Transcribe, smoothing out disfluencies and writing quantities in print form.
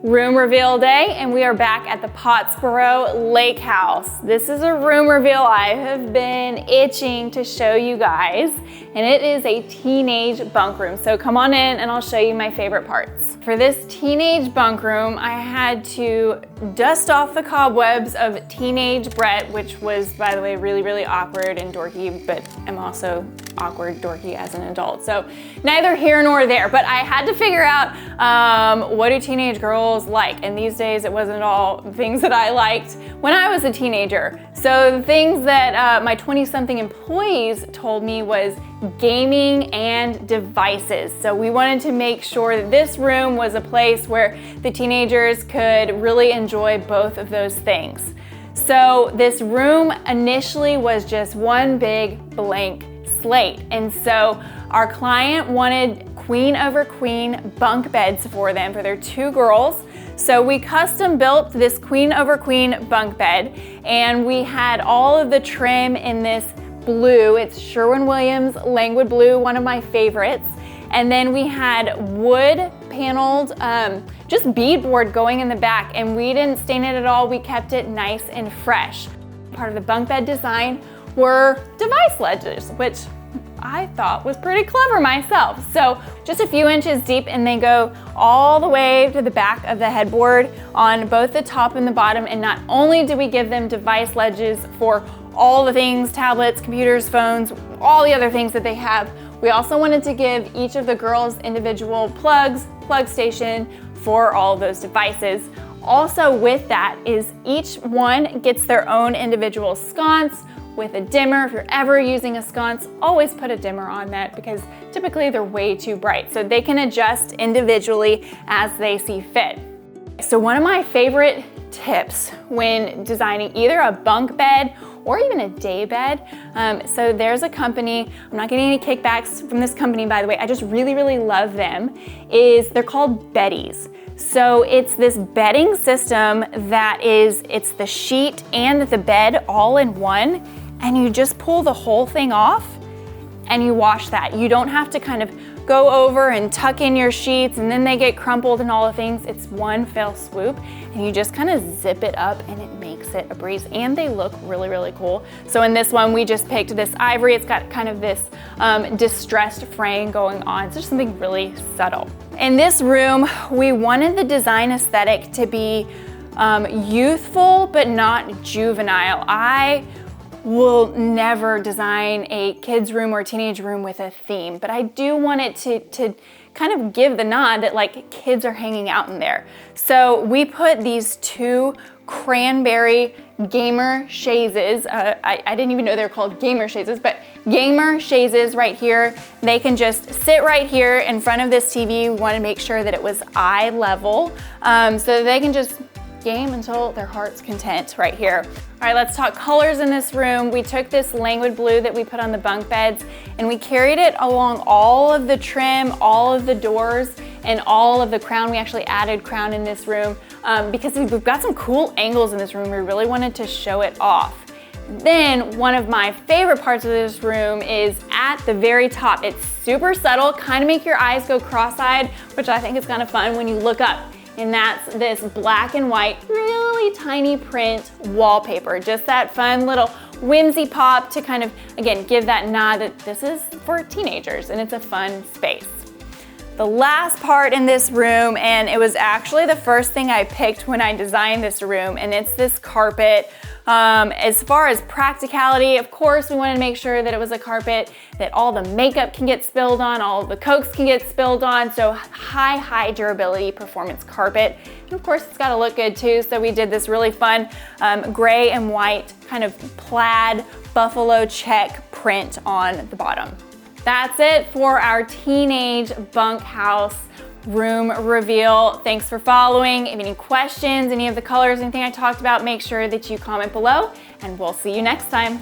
room reveal day, and we are back at the Pottsboro Lakehouse. This is a room reveal I have been itching to show you guys, and it is a teenage bunk room. So come on in and I'll show you my favorite parts. For this teenage bunk room, I had to dust off the cobwebs of teenage Brett, which was, by the way, really, really awkward and dorky, but I'm also awkward, dorky as an adult. So neither here nor there, but I had to figure out what do teenage girls like? And these days it wasn't all things that I liked when I was a teenager. So the things that my 20-something employees told me was gaming and devices. So we wanted to make sure that this room was a place where the teenagers could really enjoy both of those things. So this room initially was just one big blank slate. And so our client wanted queen over queen bunk beds for them, for their two girls. So we custom built this queen over queen bunk bed, and we had all of the trim in this blue. It's Sherwin-Williams Langwood blue, one of my favorites. And then we had wood paneled, just beadboard going in the back, and we didn't stain it at all. We kept it nice and fresh. Part of the bunk bed design were device ledges, which I thought was pretty clever myself. So just a few inches deep, and they go all the way to the back of the headboard on both the top and the bottom. And not only do we give them device ledges for all the things, tablets, computers, phones, all the other things that they have, we also wanted to give each of the girls individual plugs, plug station for all of those devices. Also with that is each one gets their own individual sconce with a dimmer. If you're ever using a sconce, always put a dimmer on that because typically they're way too bright. So they can adjust individually as they see fit. So one of my favorite tips when designing either a bunk bed or even a day bed. So there's a company, I'm not getting any kickbacks from this company, by the way, I just really, really love them, they're called Beddies. So it's this bedding system that it's the sheet and the bed all in one, and you just pull the whole thing off and you wash that. You don't have to kind of go over and tuck in your sheets and then they get crumpled and all the things. It's one fell swoop, and you just kind of zip it up and it makes it a breeze, and they look really, really cool. So in this one, we just picked this ivory. It's got kind of this distressed fraying going on. It's just something really subtle. In this room, we wanted the design aesthetic to be youthful, but not juvenile. I will never design a kids room or teenage room with a theme, but I do want it to kind of give the nod that like kids are hanging out in there. So we put these two cranberry gamer chaises. I didn't even know they were called gamer chaises, but gamer chaises right here. They can just sit right here in front of this TV. We want to make sure that it was eye level, so that they can just game until their heart's content right here. All right, let's talk colors in this room. We took this Langwood blue that we put on the bunk beds and we carried it along all of the trim, all of the doors, and all of the crown. We actually added crown in this room because we've got some cool angles in this room. We really wanted to show it off. Then one of my favorite parts of this room is at the very top. It's super subtle, kind of make your eyes go cross-eyed, which I think is kind of fun when you look up. And that's this black and white, really tiny print wallpaper. Just that fun little whimsy pop to kind of, again, give that nod that this is for teenagers and it's a fun space. The last part in this room, and it was actually the first thing I picked when I designed this room, and it's this carpet. As far as practicality, of course, we wanted to make sure that it was a carpet that all the makeup can get spilled on, all the Cokes can get spilled on, so high durability performance carpet. And of course, it's gotta look good too, so we did this really fun gray and white kind of plaid buffalo check print on the bottom. That's it for our teenage bunkhouse room reveal. Thanks for following. If you have any questions, any of the colors, anything I talked about, make sure that you comment below, and we'll see you next time.